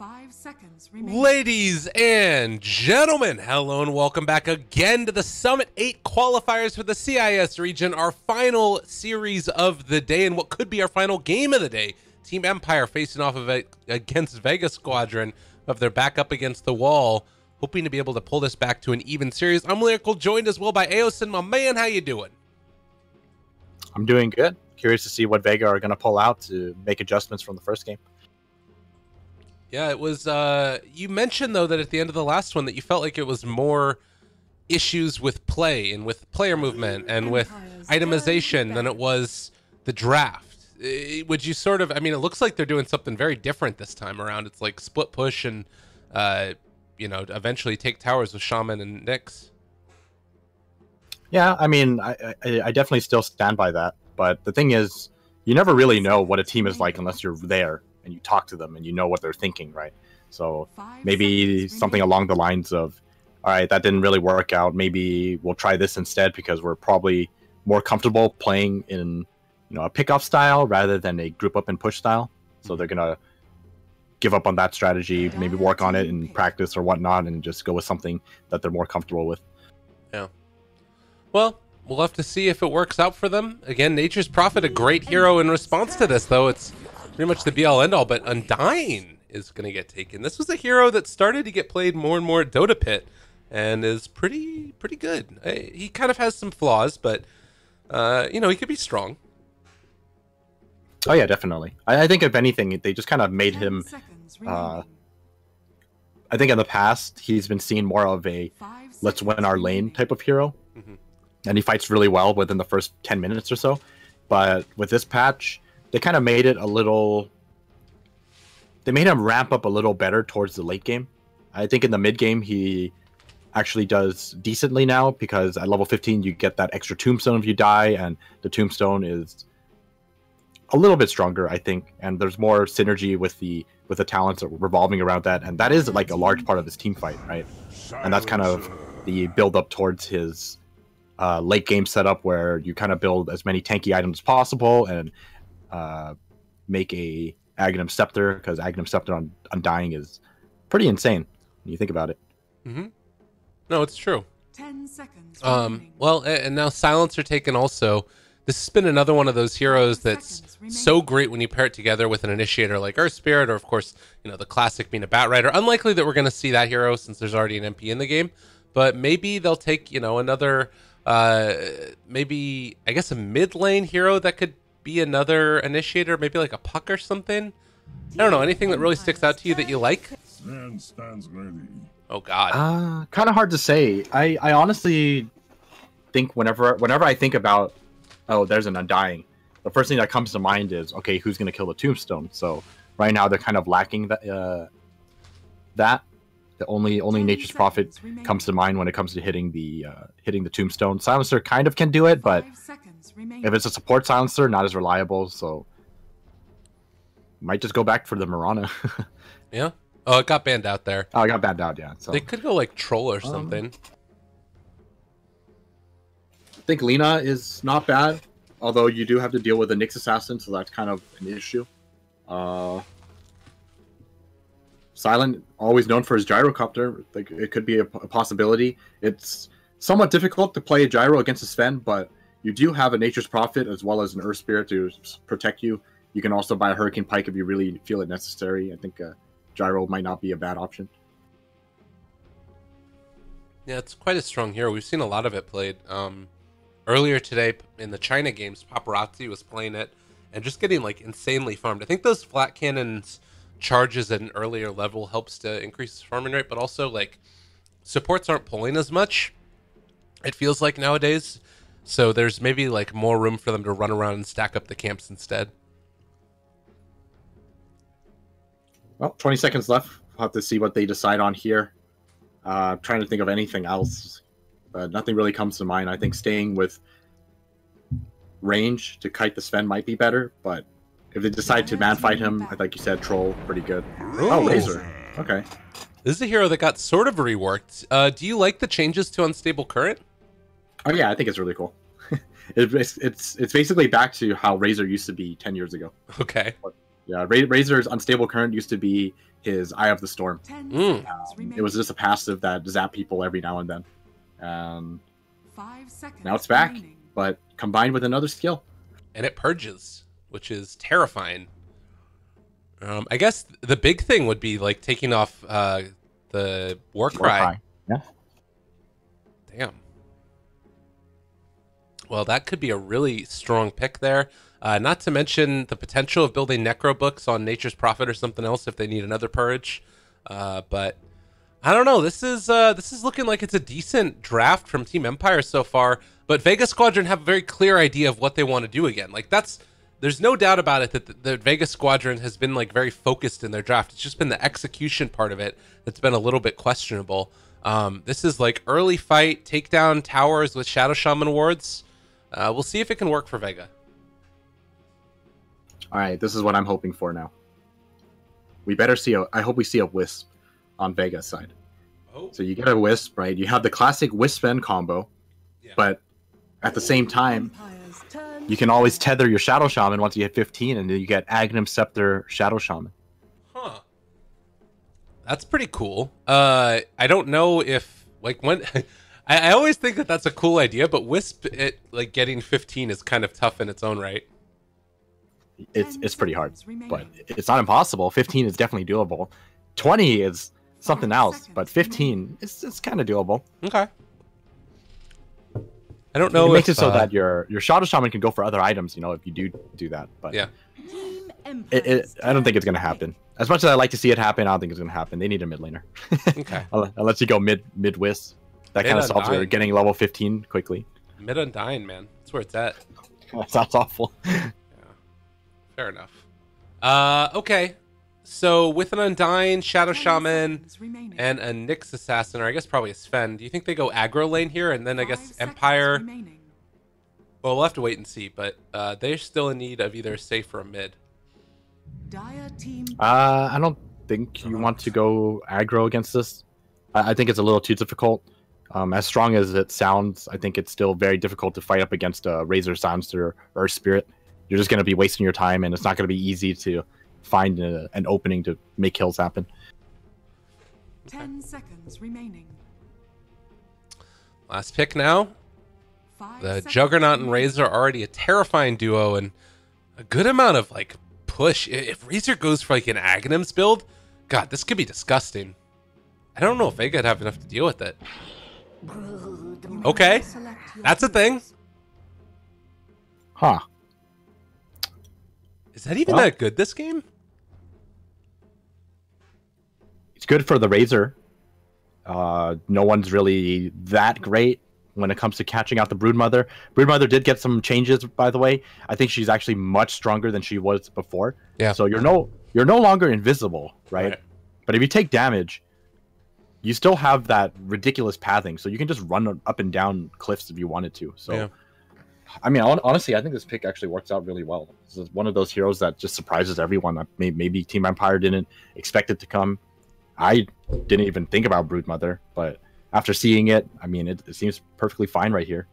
5 seconds remaining. Ladies and gentlemen, hello and welcome back again to the Summit 8 qualifiers for the CIS region, our final series of the day and what could be our final game of the day. Team Empire facing off of against Vega Squadron of their back up against the wall, hoping to be able to pull this back to an even series. I'm Lyrical, joined as well by Aosin. My man, how you doing? I'm doing good. Curious to see what Vega are going to pull out to make adjustments from the first game. Yeah, it was, you mentioned though that at the end of the last one that you felt like it was more issues with play and with player movement and with itemization than it was the draft. Would you sort of, I mean, it looks like they're doing something very different this time around. It's like split push and, you know, eventually take towers with Shaman and Nyx. Yeah, I mean, I definitely still stand by that. But the thing is, you never really know what a team is like unless you're there and you talk to them and you know what they're thinking, right? So maybe something along the lines of, all right, that didn't really work out. Maybe we'll try this instead because we're probably more comfortable playing in, you know, a pickoff style rather than a group up and push style. So they're gonna give up on that strategy, maybe work on it in practice or whatnot, and just go with something that they're more comfortable with. Yeah. Well, we'll have to see if it works out for them. Again, Nature's Prophet, a great hero in response to this, though. It's pretty much the be-all, end-all, but Undying is going to get taken. This was a hero that started to get played more and more at Dota Pit and is pretty good. He kind of has some flaws, but, you know, he could be strong. Oh, yeah, definitely. I think, if anything, they just kind of made him... I think in the past, he's been seen more of a let's win our lane type of hero. Mm-hmm. And he fights really well within the first 10 minutes or so. But with this patch, they kind of made it a little... They made him ramp up a little better towards the late game. I think in the mid game, he actually does decently now, because at level 15, you get that extra tombstone if you die, and the tombstone is a little bit stronger, I think. And there's more synergy with the talents that revolving around that. And that is like a large part of his team fight, right? And that's kind of the build up towards his late game setup, where you kind of build as many tanky items as possible and make a Aghanim Scepter, because Aghanim Scepter on Undying is pretty insane when you think about it. Mm-hmm. No, it's true. 10 seconds. Well, and now Silencer taken also. This has been another one of those heroes that's so great when you pair it together with an initiator like Earth Spirit, or of course, you know, the classic being a Bat Rider. Unlikely that we're going to see that hero since there's already an MP in the game, but maybe they'll take, you know, another, maybe, I guess, a mid lane hero that could be another initiator, maybe like a Puck or something. I don't know, anything that really sticks out to you that you like? Man stands ready. Oh God. Kind of hard to say. I honestly think whenever I think about, oh, there's an Undying, the first thing that comes to mind is, okay, who's going to kill the Tombstone? So right now they're kind of lacking that. The only Nature's Prophet comes to mind when it comes to hitting the Tombstone. Silencer kind of can do it, but if it's a support Silencer, not as reliable. So might just go back for the Mirana. Yeah. Oh, it got banned out there. Oh, it got banned out. Yeah. So they could go like Troll or something. I think Lina is not bad, although you do have to deal with the Nyx Assassin, so that's kind of an issue. Silent, always known for his gyrocopter, like, it could be a possibility. It's somewhat difficult to play a gyro against a Sven, but you do have a Nature's Prophet as well as an Earth Spirit to protect you. You can also buy a Hurricane Pike if you really feel it necessary. I think gyro might not be a bad option. Yeah, it's quite a strong hero. We've seen a lot of it played. Earlier today in the China games, Paparazzi was playing it and just getting like insanely farmed. I think those flat cannons charges at an earlier level helps to increase his farming rate, but also like supports aren't pulling as much, it feels like nowadays. So there's maybe like more room for them to run around and stack up the camps instead. Well, 20 seconds left. We'll have to see what they decide on here. Trying to think of anything else, but nothing really comes to mind. I think staying with range to kite the Sven might be better, but if they decide to man fight him, like you said, Troll, pretty good. Oh, Razor. Okay. This is a hero that got sort of reworked. Do you like the changes to Unstable Current? Oh yeah, I think it's really cool. It's basically back to how Razor used to be 10 years ago. Okay. Yeah, Razor's Unstable Current used to be his Eye of the Storm. 10 Mm. seconds remaining. It was just a passive that zapped people every now and then. 5 seconds Now it's back, remaining. but combined with another skill. And it purges, which is terrifying. I guess the big thing would be like taking off the Warcry. Yeah. Damn. Well, that could be a really strong pick there. Not to mention the potential of building Necro books on Nature's Prophet or something else if they need another purge. But I don't know. This is looking like it's a decent draft from Team Empire so far. But Vega Squadron have a very clear idea of what they want to do again. Like there's no doubt about it that the Vega Squadron has been like very focused in their draft. It's just been the execution part of it that's been a little bit questionable. This is like early fight, take down towers with Shadow Shaman wards. We'll see if it can work for Vega. All right, this is what I'm hoping for now. We better see I hope we see a Wisp on Vega's side. Oh. So you get a Wisp, right? You have the classic Wisp end combo, but at the same time, Empire's turn. you can always tether your Shadow Shaman once you hit 15, and then you get Aghanim Scepter Shadow Shaman. Huh. That's pretty cool. I don't know if like when I always think that that's a cool idea, but Wisp it like getting 15 is kind of tough in its own right. It's pretty hard, Seconds but remaining. it's not impossible. 15 is definitely doable. 20 is something 5 else, seconds but 15 it's kind of doable. Okay. I don't know It makes if, it so that your Shadow Shaman can go for other items, if you do that. But yeah. Team Empire's I don't think it's turn. going to happen. As much as I like to see it happen, I don't think it's going to happen. They need a mid laner. Okay. Unless you go mid Wisp. That kind of Mid solves your Undying. getting level 15 quickly. Mid Undying, man. That's where it's at. That sounds awful. Fair enough. Okay. So with an Undying, Shadow 10 Shaman, seconds remaining. and a Nyx Assassin, or I guess probably a Sven, do you think they go aggro lane here? And then I 5 guess seconds Empire. remaining. Well, we'll have to wait and see, but they're still in need of either a safe or a mid. Dire team. I don't think you want to go aggro against this. I think it's a little too difficult. As strong as it sounds, I think it's still very difficult to fight up against a Razor Silencer or Spirit. You're just going to be wasting your time, and it's not going to be easy to find an opening to make kills happen. 10 seconds remaining. Last pick now. 5 The seconds Juggernaut and remaining. Razor are already a terrifying duo, and a good amount of like push. If Razor goes for like an Aghanims build, God, this could be disgusting. I don't know if Vega would have enough to deal with it. You may Okay, select your that's a thing. heroes. Huh. Is that even Well- that good this game? It's good for the Razor. No one's really that great when it comes to catching out the Broodmother. Broodmother did get some changes, by the way. I think she's actually much stronger than she was before. Yeah. So you're no longer invisible, right? But if you take damage, you still have that ridiculous pathing, so you can just run up and down cliffs if you wanted to. So, Yeah. I mean, honestly, I think this pick actually works out really well. This is one of those heroes that just surprises everyone. Maybe Team Empire didn't expect it to come. I didn't even think about Broodmother, but after seeing it, I mean, it seems perfectly fine right here.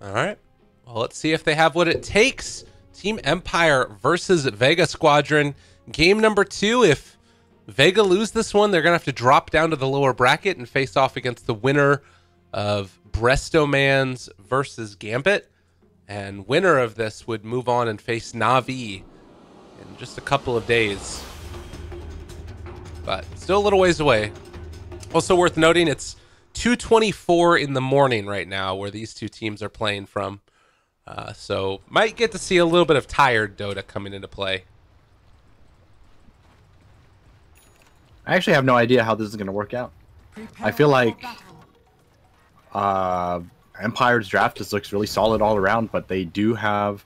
All right. Well, let's see if they have what it takes. Team Empire versus Vega Squadron. Game number 2. If Vega lose this one, they're going to have to drop down to the lower bracket and face off against the winner of Brestomans versus Gambit. And winner of this would move on and face Na'Vi in just a couple of days. But still a little ways away. Also worth noting, it's 2:24 in the morning right now where these two teams are playing from. So might get to see a little bit of tired Dota coming into play. I actually have no idea how this is going to work out. Prepare I feel for like battle. Empire's draft just looks really solid all around, but they do have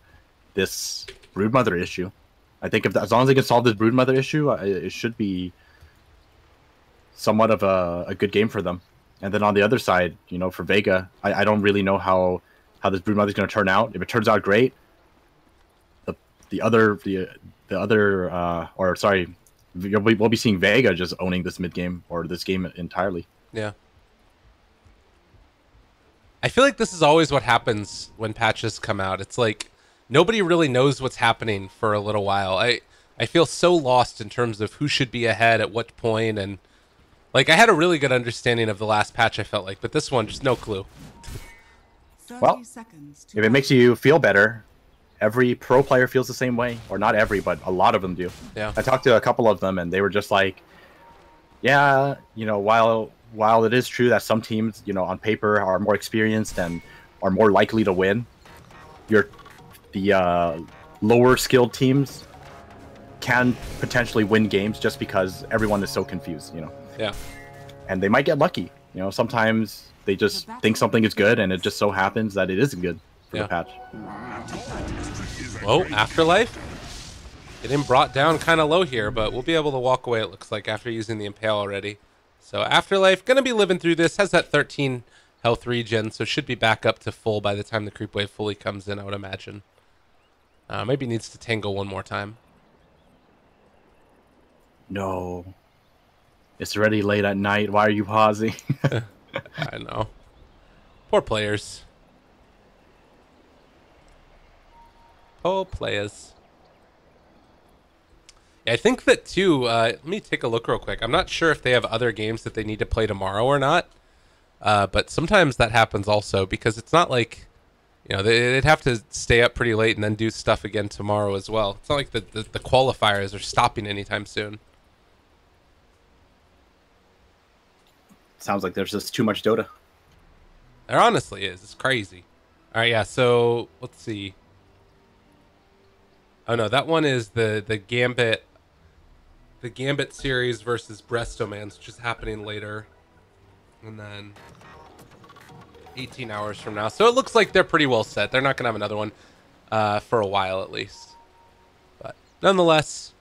this Broodmother issue. I think as long as they can solve this Broodmother issue, it should be somewhat of a good game for them. And then on the other side, for Vega, I don't really know how this Broodmother is going to turn out. If it turns out great, we'll be seeing Vega just owning this mid game or this game entirely. Yeah. I feel like this is always what happens when patches come out. It's like nobody really knows what's happening for a little while. I I feel so lost in terms of who should be ahead at what point, and like I had a really good understanding of the last patch, I felt like, but this one just no clue. 30 Well, seconds to if it makes you feel better, every pro player feels the same way, or not every, but a lot of them do. Yeah. I talked to a couple of them, and they were just like, yeah, you know, while it is true that some teams, you know, on paper are more experienced and are more likely to win, the lower skilled teams can potentially win games just because everyone is so confused, you know. Yeah. And they might get lucky. You know, sometimes they just think something is good, and it just so happens that it isn't good for the patch. Oh, Afterlife? Getting brought down kind of low here, but we'll be able to walk away, it looks like, after using the Impale already. So Afterlife, going to be living through this, has that 13 health regen, so should be back up to full by the time the creep wave fully comes in, I would imagine. Maybe needs to tango one more time. No. It's already late at night. Why are you pausing? I know. Poor players. Poor players. Yeah, I think that too, let me take a look real quick. I'm not sure if they have other games that they need to play tomorrow or not. But sometimes that happens also, because it's not like, you know, they'd have to stay up pretty late and then do stuff again tomorrow as well. It's not like the qualifiers are stopping anytime soon. Sounds like there's just too much Dota. There honestly is. It's crazy. All right, yeah, so let's see. Oh, no, that one is the Gambit. The Gambit series versus Breastomans, which is happening later. And then 18 hours from now. So it looks like they're pretty well set. They're not going to have another one for a while at least. But nonetheless,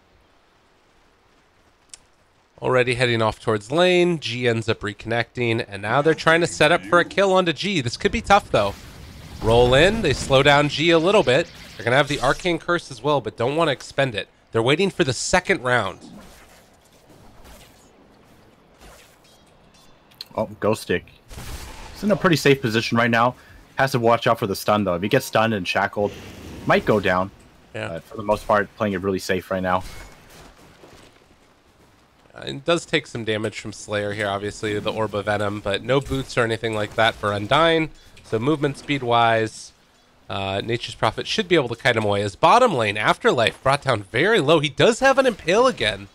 already heading off towards lane. G ends up reconnecting. And now they're trying to set up for a kill onto G. This could be tough, though. Roll in. They slow down G a little bit. They're going to have the Arcane Curse as well, but don't want to expend it. They're waiting for the second round. Oh, Ghost Stick. He's in a pretty safe position right now. Has to watch out for the stun, though. If he gets stunned and shackled, might go down. Yeah. But for the most part, playing it really safe right now. It does take some damage from Slayer here, obviously, the Orb of Venom, but no boots or anything like that for Undying. So movement speed-wise, Nature's Prophet should be able to kite him away. His bottom lane, Afterlife, brought down very low. He does have an Impale again,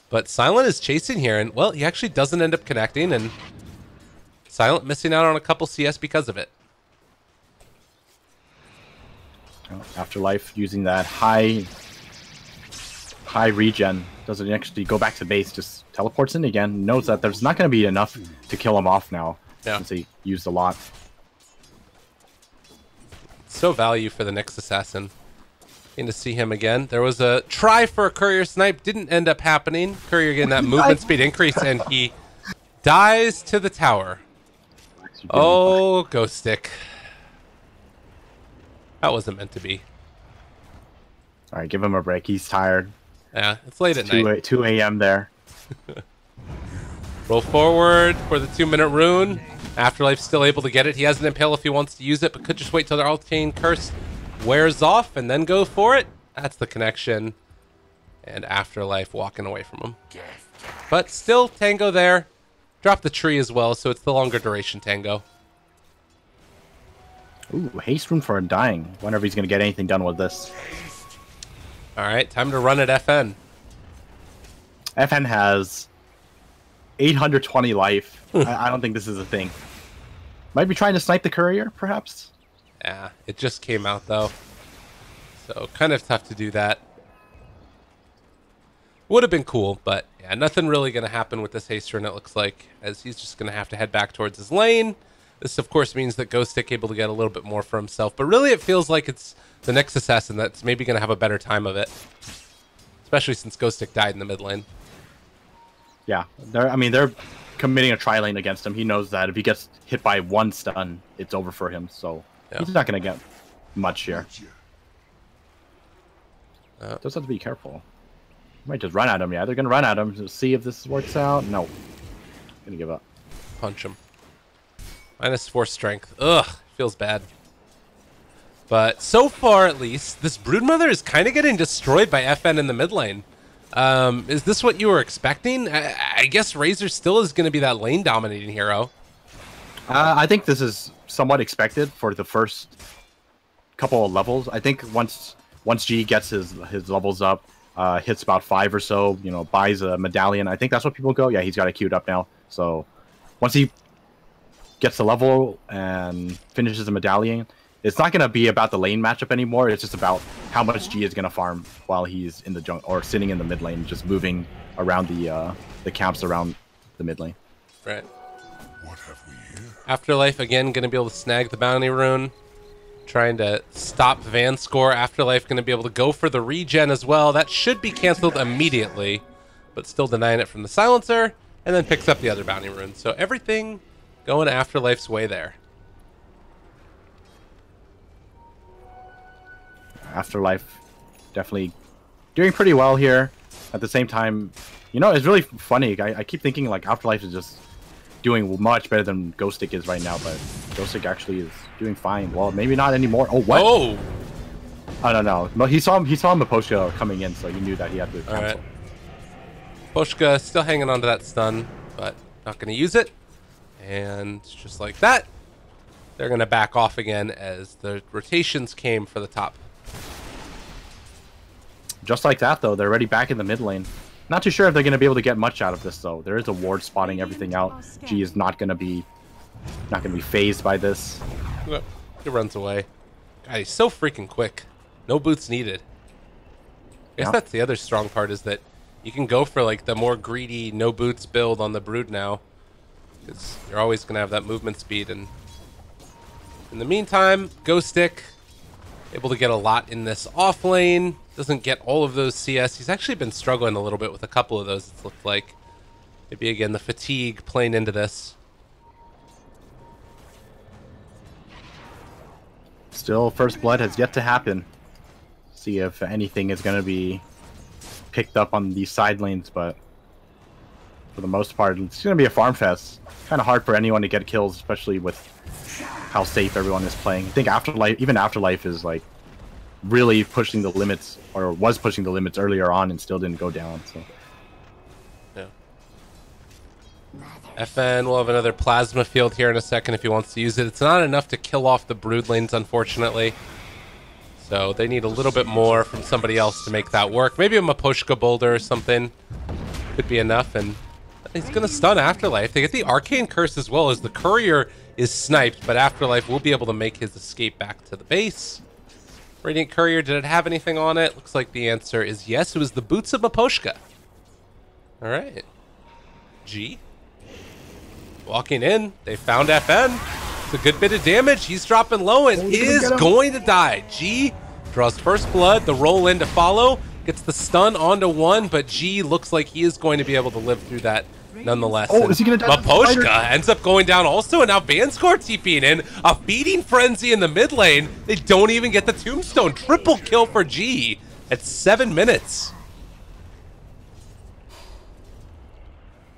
but Silent is chasing here, and, well, he actually doesn't end up connecting, and Silent missing out on a couple CS because of it. Afterlife using that high regen. Doesn't actually go back to base, just teleports in again. Knows that there's not going to be enough to kill him off now, since he used a lot. So value for the next assassin. Getting to see him again. There was a try for a Courier snipe, didn't end up happening. Courier getting that movement speed increase, and he dies to the tower. Oh, Ghost Stick. That wasn't meant to be. All right, give him a break. He's tired. Yeah, it's late at night. 2 a.m. there. Roll forward for the 2-minute rune. Afterlife's still able to get it. He has an Impale if he wants to use it, but could just wait till the Arcane Curse wears off and then go for it. That's the connection. And Afterlife walking away from him. But still, Tango there. Drop the tree as well, so it's the longer duration Tango. Ooh, haste rune for Undying. Wonder if he's going to get anything done with this. All right, time to run at FN. FN has 820 life. I don't think this is a thing. Might be trying to snipe the Courier, perhaps? Yeah, it just came out, though. So, kind of tough to do that. Would have been cool, but yeah, nothing really going to happen with this haste rune, it looks like, as he's just going to have to head back towards his lane. This, of course, means that Ghost Stick able to get a little bit more for himself, but really it feels like it's the next assassin that's maybe going to have a better time of it. Especially since Ghost Stick died in the mid lane. Yeah, they're committing a tri-lane against him. He knows that if he gets hit by one stun, it's over for him, so he's not going to get much here. Just have to be careful. Might just run at him. Yeah, they're going to run at him to see if this works out. No. Going to give up. Punch him. -4 strength. Ugh, feels bad. But so far, at least, this Broodmother is kind of getting destroyed by FN in the mid lane. Is this what you were expecting? I guess Razor still is going to be that lane dominating hero. I think this is somewhat expected for the first couple of levels. I think once G gets his levels up, hits about 5 or so, you know, buys a medallion. I think that's what people go. Yeah, he's got it queued up now. So once he gets the level and finishes the medallion, it's not going to be about the lane matchup anymore. It's just about how much G is going to farm while he's in the jungle or sitting in the mid lane, just moving around the camps around the mid lane. Right. What have we here? Afterlife again going to be able to snag the bounty rune. Trying to stop Van score. Afterlife going to be able to go for the regen as well. That should be canceled immediately, but still denying it from the silencer, and then picks up the other bounty rune. So everything going Afterlife's way there. Afterlife definitely doing pretty well here. At the same time, you know, it's really funny. I keep thinking like Afterlife is just doing much better than Ghostic is right now, but Ghostic actually is doing fine. Well, maybe not anymore. Oh, what? Oh! I don't know. No, he saw Maposhka coming in, so he knew that he had to cancel. All right. Poshka still hanging on to that stun, but not going to use it. And just like that, they're going to back off again as the rotations came for the top. Just like that, though, they're already back in the mid lane. Not too sure if they're going to be able to get much out of this, though. There is a ward spotting everything out. G is not going to be phased by this. Yep. He runs away. God, he's so freaking quick. No boots needed. I guess that's the other strong part, is that you can go for like the more greedy no boots build on the Brood now, because you're always going to have that movement speed. And in the meantime, Ghostic able to get a lot in this off lane. Doesn't get all of those CS. He's actually been struggling a little bit with a couple of those, it's looked like. Maybe, again, the fatigue playing into this. Still, first blood has yet to happen. See if anything is going to be picked up on these side lanes, but for the most part, it's going to be a farm fest. Kind of hard for anyone to get kills, especially with how safe everyone is playing. I think Afterlife is like really pushing the limits, or was pushing the limits earlier on and still didn't go down. So yeah. FN will have another plasma field here in a second if he wants to use it. It's not enough to kill off the Brood lanes, unfortunately. So they need a little bit more from somebody else to make that work. Maybe a Maposhka boulder or something could be enough, and he's going to stun Afterlife. They get the Arcane Curse as well, as the Courier is sniped, but Afterlife will be able to make his escape back to the base. Radiant Courier, did it have anything on it? Looks like the answer is yes. It was the boots of Maposhka. All right. G. Walking in. They found FN. It's a good bit of damage. He's dropping low and is going to die. G draws first blood. The roll in to follow. Gets the stun onto one, but G looks like he is going to be able to live through that nonetheless. Oh, is he going to die? Maposhka ends up going down also, and now Vanscore TPing in. A feeding frenzy in the mid lane. They don't even get the tombstone. Triple kill for G at 7 minutes.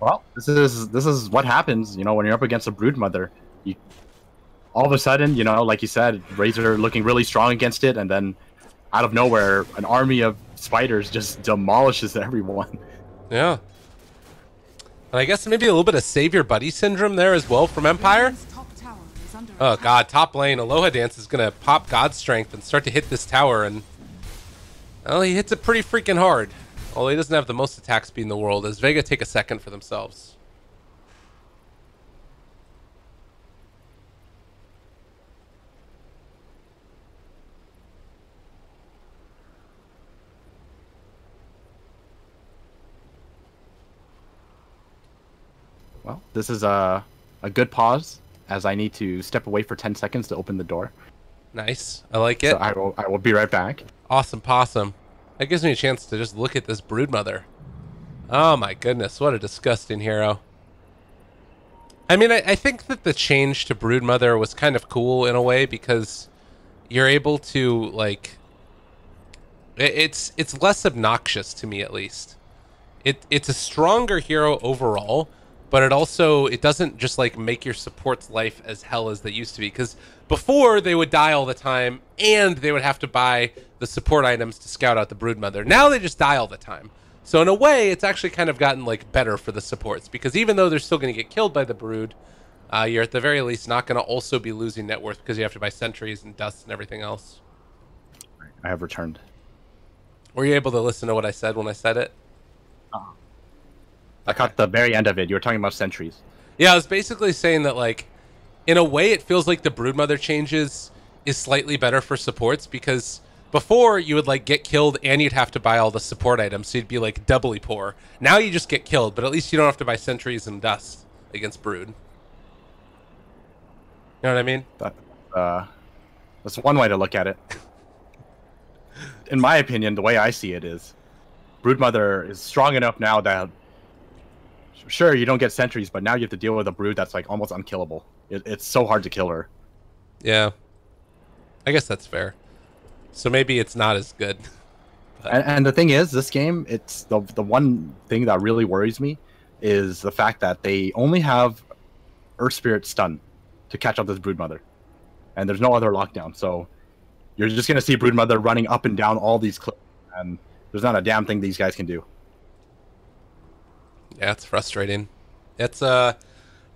Well, this is what happens, you know, when you're up against a Broodmother. You all of a sudden, you know, like you said, Razor looking really strong against it, and then out of nowhere, an army of spiders just demolishes everyone. Yeah. And I guess maybe a little bit of Savior Buddy syndrome there as well from Empire. Oh god, top lane, Aloha Dance is going to pop God Strength and start to hit this tower, and well, he hits it pretty freaking hard. Although he doesn't have the most attack speed in the world, as Vega take a second for themselves. Well, this is a good pause, as I need to step away for 10 seconds to open the door. Nice. I like it. So I will be right back. Awesome possum. That gives me a chance to just look at this Broodmother. Oh my goodness, what a disgusting hero. I mean, I think that the change to Broodmother was kind of cool in a way, because you're able to, like... It's less obnoxious to me, at least. It's a stronger hero overall, but it doesn't just like make your support's life as hell as they used to be. Because before they would die all the time, and they would have to buy the support items to scout out the Broodmother. Now they just die all the time. So in a way, it's actually kind of gotten like better for the supports, because even though they're still going to get killed by the Brood, you're at the very least not going to also be losing net worth because you have to buy sentries and dust and everything else. I have returned. Were you able to listen to what I said when I said it? I caught the very end of it. You were talking about sentries. Yeah, I was basically saying that, like, in a way, it feels like the Broodmother changes is slightly better for supports, because before you would like get killed and you'd have to buy all the support items, so you'd be like doubly poor. Now you just get killed, but at least you don't have to buy sentries and dust against Brood. You know what I mean? That's one way to look at it. In my opinion, the way I see it is, Broodmother is strong enough now that, sure, you don't get sentries, but now you have to deal with a Brood that's like almost unkillable. It's so hard to kill her. Yeah, I guess that's fair. So maybe it's not as good. And the thing is, this game, it's the one thing that really worries me is the fact that they only have Earth Spirit stun to catch up this Broodmother, and there's no other lockdown. So you're just gonna see Broodmother running up and down all these cliffs, and there's not a damn thing these guys can do. Yeah, it's frustrating. It's a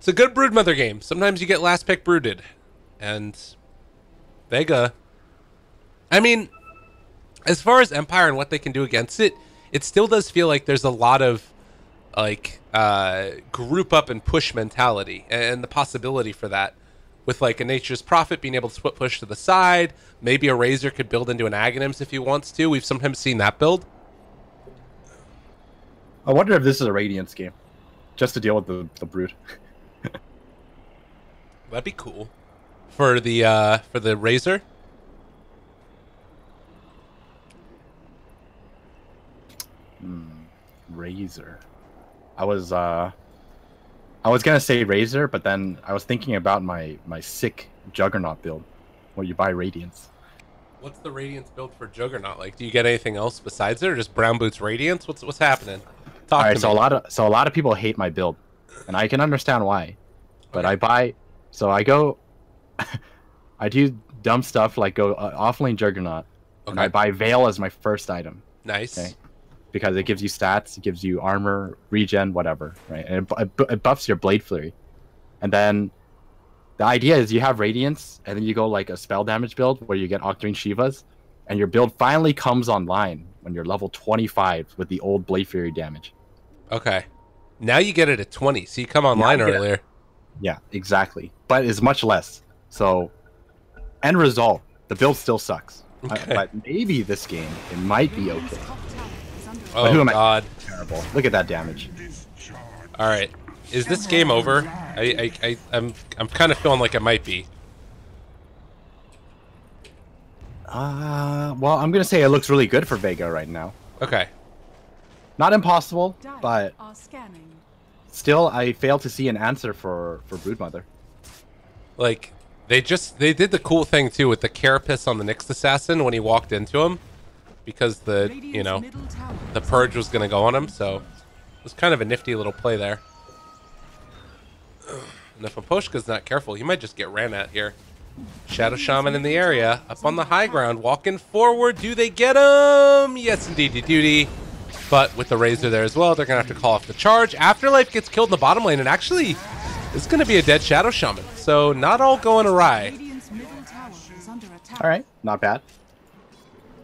good Broodmother game. Sometimes you get last pick brooded, and Vega. I mean, as far as Empire and what they can do against it, it still does feel like there's a lot of like group up and push mentality, and the possibility for that, with like a Nature's Prophet being able to split push to the side. Maybe a Razor could build into an Aghanims if he wants to. We've sometimes seen that build. I wonder if this is a Radiance game, just to deal with the Brood. That'd be cool for the Razor. Razor. I was gonna say Razor, but then I was thinking about my sick Juggernaut build, where you buy Radiance. What's the Radiance build for Juggernaut like? Do you get anything else besides it, or just Brown Boots Radiance? What's happening? Talk to me. So a lot of people hate my build, and I can understand why. But okay. I go, I do dumb stuff like go offlane Juggernaut, and I buy Veil as my first item. Nice. Okay? Because it gives you stats, it gives you armor, regen, whatever, right? And it buffs your Blade Flurry. And then the idea is you have Radiance, and then you go like a spell damage build where you get Octarine Shivas, and your build finally comes online when you're level 25 with the old Blade Fury damage. Okay. Now you get it at 20, so you come online earlier. Yeah, exactly. But it's much less. So, end result, the build still sucks. Okay. But maybe this game, it might be okay. Oh, who am God. Terrible. Look at that damage. All right. Is this game over? I'm kind of feeling like it might be. Well, I'm going to say it looks really good for Vega right now. Okay. Not impossible, but still, I fail to see an answer for Broodmother. Like, they did the cool thing, too, with the Carapace on the Nyx Assassin when he walked into him. Because the Purge was going to go on him, so it was kind of a nifty little play there. And if Aposhka's not careful, he might just get ran at here. Shadow Shaman in the area, up on the high ground, walking forward. Do they get him? Yes, indeed, duty. But with the Razor there as well, they're going to have to call off the charge. Afterlife gets killed in the bottom lane, and actually, it's going to be a dead Shadow Shaman. So not all going awry. All right, not bad.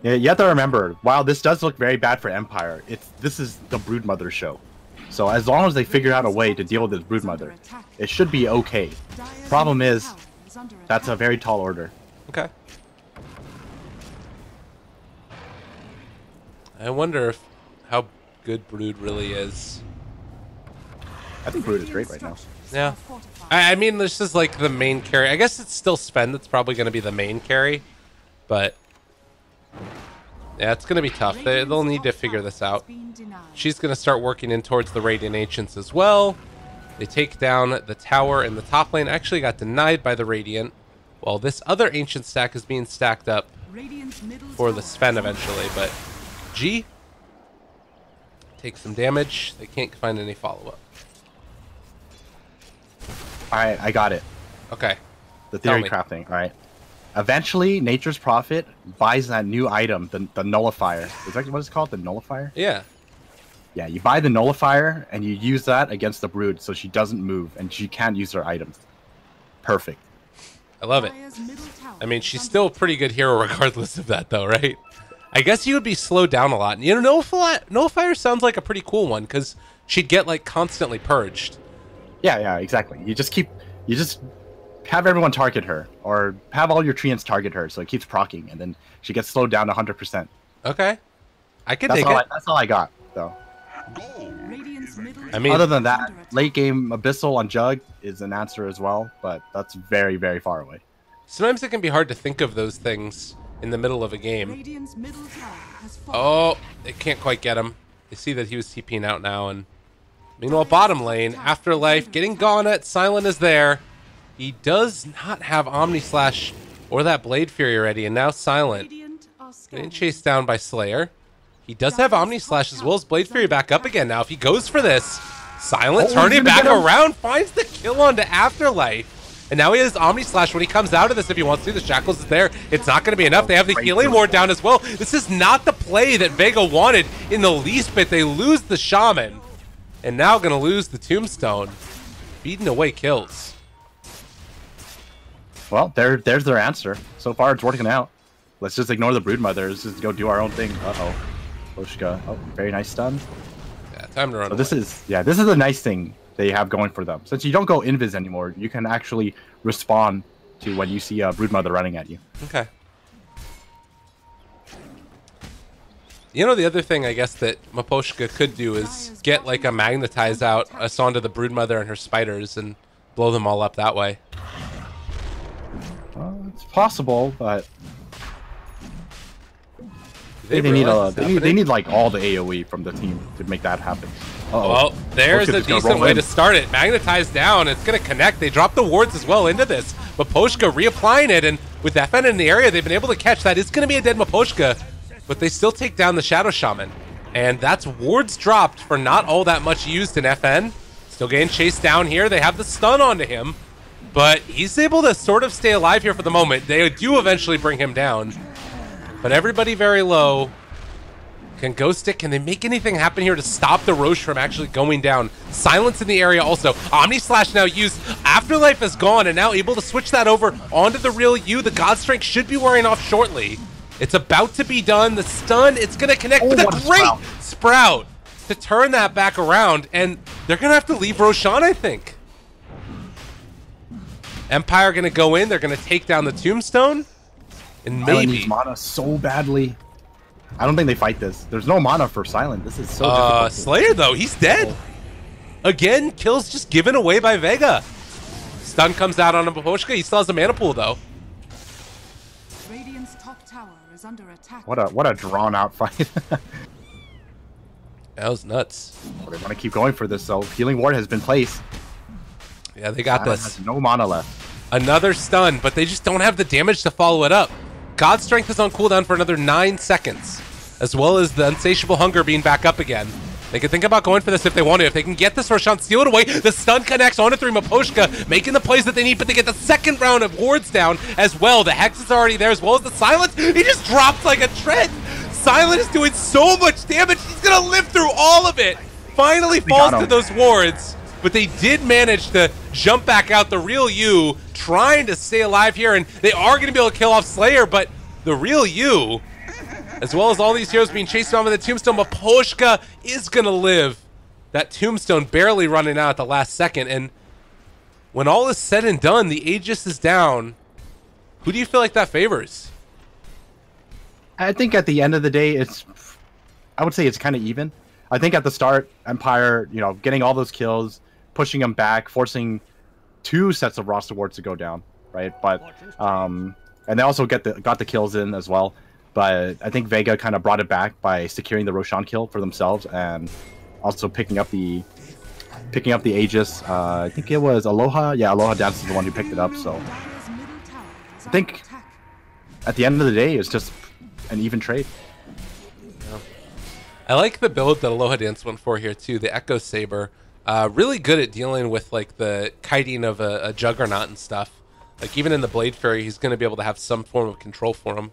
Yeah, you have to remember, while this does look very bad for Empire, this is the Broodmother show. So as long as they figure out a way to deal with this Broodmother, it should be okay. Problem is, that's a very tall order. Okay. I wonder how good Brood really is. I think Brood is great right now. Yeah. I mean, this is like the main carry. I guess it's still Sven that's probably going to be the main carry, but yeah, it's going to be tough. They'll need to figure this out. She's going to start working in towards the Radiant Ancients as well. They take down the tower in the top lane. Actually got denied by the Radiant, while this other Ancient stack is being stacked up for the Sven eventually. But G takes some damage. They can't find any follow-up. right, I got it. Okay. The theory crafting. All right. Eventually, Nature's Prophet buys that new item, the nullifier. Is that what it's called? The nullifier? Yeah. Yeah, you buy the nullifier and you use that against the brood so she doesn't move and she can't use her items. Perfect. I love it. I mean, she's still a pretty good hero regardless of that, though, right? I guess you would be slowed down a lot. And, you know, nullifier sounds like a pretty cool one because she'd get, like, constantly purged. Yeah, exactly. You just have everyone target her, or have all your treants target her, so it keeps proccing, and then she gets slowed down to 100%. Okay. I can dig it. That's all I got, though. I mean, other than that, late game Abyssal on Jug is an answer as well, but that's very, very far away. Sometimes it can be hard to think of those things in the middle of a game. Oh, they can't quite get him. They see that he was TPing out now, and meanwhile, bottom lane, Afterlife getting gone at. Silent is there. He does not have Omni Slash or that Blade Fury ready, and now Silent getting chased down by Slayer. He does have Omni Slash as well as Blade Fury back up again now. If he goes for this, Silent turning back around, finds the kill onto Afterlife. And now he has Omni Slash when he comes out of this if he wants to. The Shackles is there. It's not going to be enough. They have the healing ward down as well. This is not the play that Vega wanted in the least bit. They lose the Shaman. And now going to lose the Tombstone. Beating away kills. Well, there's their answer. So far, it's working out. Let's just ignore the Broodmother. Let's just go do our own thing. Uh-oh. Oshka. Oh, very nice stun. Yeah, time to run away. This is a nice thing they have going for them. Since you don't go invis anymore, you can actually respond to when you see a Broodmother running at you. Okay. You know, the other thing I guess that Miposhka could do is get like a Magnetize out us onto the Broodmother and her spiders and blow them all up that way. Well, it's possible, but they need like all the AoE from the team to make that happen. Uh-oh. Well, there's a decent way to start it. Magnetize down. It's going to connect. They drop the wards as well into this. Miposhka reapplying it, and with FN in the area, they've been able to catch that. It's going to be a dead Miposhka, but they still take down the Shadow Shaman. And that's wards dropped for not all that much used in FN. Still getting chased down here. They have the stun onto him, but he's able to sort of stay alive here for the moment. They do eventually bring him down, but everybody very low. Can Ghost Stick, can they make anything happen here to stop the Roche from actually going down? Silence in the area also. Omni Slash now used. Afterlife is gone and now able to switch that over onto the real you. The God Strength should be wearing off shortly. It's about to be done. The stun, it's going to connect with a great sprout to turn that back around. And they're going to have to leave Roshan, I think. Empire going to go in. They're going to take down the Tombstone. And maybe needs mana so badly. I don't think they fight this. There's no mana for Silent. This is so difficult. Slayer, though, he's dead. Again, kills just given away by Vega. Stun comes out on Miposhka. He still has a mana pool, though. Radiant's top tower is under attack. What a drawn-out fight. That was nuts. Well, they want to keep going for this, though. Healing Ward has been placed. Yeah, they got Silent this. has no mana left. Another stun, but they just don't have the damage to follow it up. God Strength is on cooldown for another 9 seconds, as well as the Insatiable Hunger being back up again. They can think about going for this if they want to. If they can get this Roshan, steal it away. The stun connects onto 3 Miposhka, making the plays that they need, but they get the second round of wards down as well. The Hex is already there, as well as the Silence. He just drops like a tread. Silent is doing so much damage. He's going to live through all of it. Finally falls to those wards, but they did manage to jump back out. The real you trying to stay alive here, and they are going to be able to kill off Slayer, but the real you, as well as all these heroes being chased down by the Tombstone, Miposhka is going to live. That Tombstone barely running out at the last second, and when all is said and done, the Aegis is down. Who do you feel like that favors? I think at the end of the day, I would say it's kind of even. I think at the start, Empire, getting all those kills, pushing them back, forcing 2 sets of roster wards to go down, right? But and they also got the kills in as well. But I think Vega kind of brought it back by securing the Roshan kill for themselves and also picking up the Aegis. I think it was Aloha. Yeah, Aloha Dance is the one who picked it up. So I think at the end of the day, it's just an even trade. I like the build that Aloha Dance went for here too. The Echo Saber, Really good at dealing with like the kiting of a Juggernaut and stuff. Like even in the Blade Fairy, he's going to be able to have some form of control for him.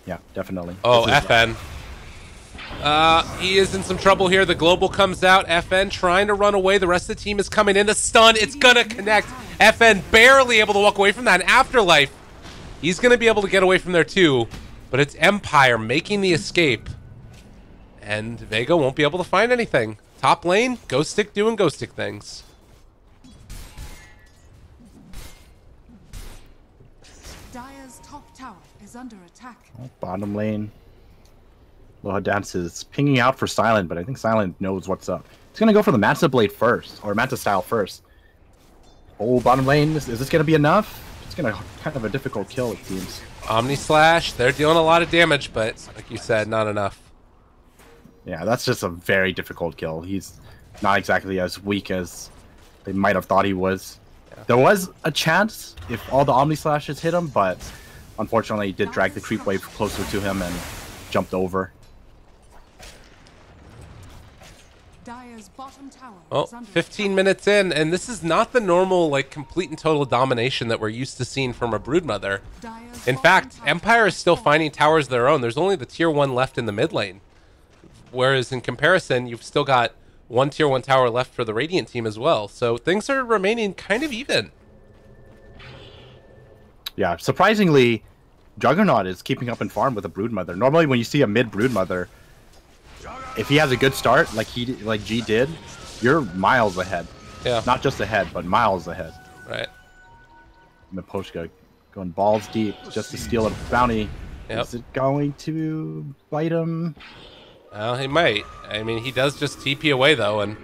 Yeah, definitely. Oh, FN. He is in some trouble here. The global comes out. FN trying to run away. The rest of the team is coming in to stun. It's going to connect. FN barely able to walk away from that. And Afterlife, he's going to be able to get away from there too. But it's Empire making the escape. And Vega won't be able to find anything. Top lane, Ghost Stick doing Ghost Stick things. Dire's top tower is under attack. Bottom lane. Loha Dance is pinging out for Silent, but I think Silent knows what's up. He's going to go for the Manta Blade first, or Manta Style first. Oh, bottom lane, is this going to be enough? It's going to kind of a difficult kill, it seems. Omni Slash, they're dealing a lot of damage, but like you said, not enough. Yeah, that's just a very difficult kill. He's not exactly as weak as they might have thought he was. Yeah. There was a chance if all the Omni Slashes hit him, but unfortunately he did drag the creep wave closer to him and jumped over. Dire's bottom tower Oh, is under 15 attack. minutes in, and this is not the normal, like, complete and total domination that we're used to seeing from a Broodmother. Dire's In bottom fact, tower Empire is still fallen. finding towers of their own. There's only the tier 1 left in the mid lane. Whereas in comparison, you've still got one tier 1 tower left for the Radiant team as well. So things are remaining kind of even. Yeah, surprisingly, Juggernaut is keeping up in farm with a Broodmother. Normally when you see a mid Broodmother, if he has a good start, like G did, you're miles ahead. Yeah. Not just ahead, but miles ahead. Right. Miposhka going balls deep just to steal a bounty. Yep. Is it going to bite him? Well, he might. I mean, he does just TP away, though, and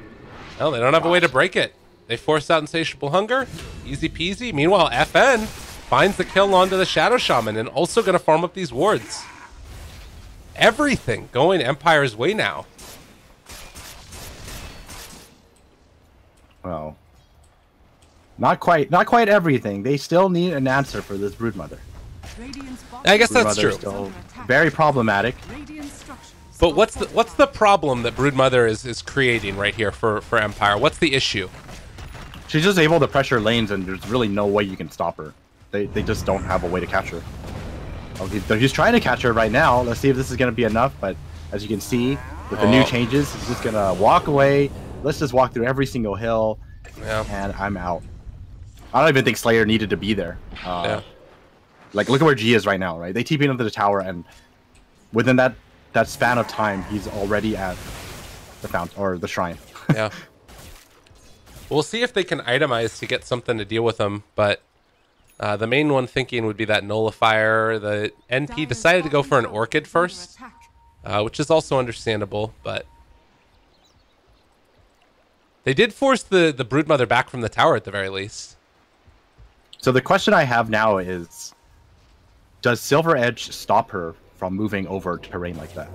well, they don't have a way to break it. They force out Insatiable Hunger. Easy peasy. Meanwhile, FN finds the kill onto the Shadow Shaman and also going to farm up these wards. Everything going Empire's way now. Well, not quite everything. They still need an answer for this Broodmother. Radiant's bottom I guess that's Broodmother true. is still very problematic. Radiant structures But are what's the problem that Broodmother is creating right here for Empire? What's the issue? She's just able to pressure lanes, and there's really no way you can stop her. They just don't have a way to catch her. Oh, he's trying to catch her right now. Let's see if this is going to be enough. But as you can see, with the new changes, he's just going to walk away. Let's just walk through every single hill, and I'm out. I don't even think Slayer needed to be there. Like, look at where G is right now, right? They TP'd into the tower, and within that span of time, he's already at the fountain, or the shrine. Yeah. We'll see if they can itemize to get something to deal with them, but the main one thinking would be that Nullifier. The NP decided to go for an Orchid first, which is also understandable, but they did force the Broodmother back from the tower at the very least. So the question I have now is, does Silver Edge stop her from moving over terrain like that?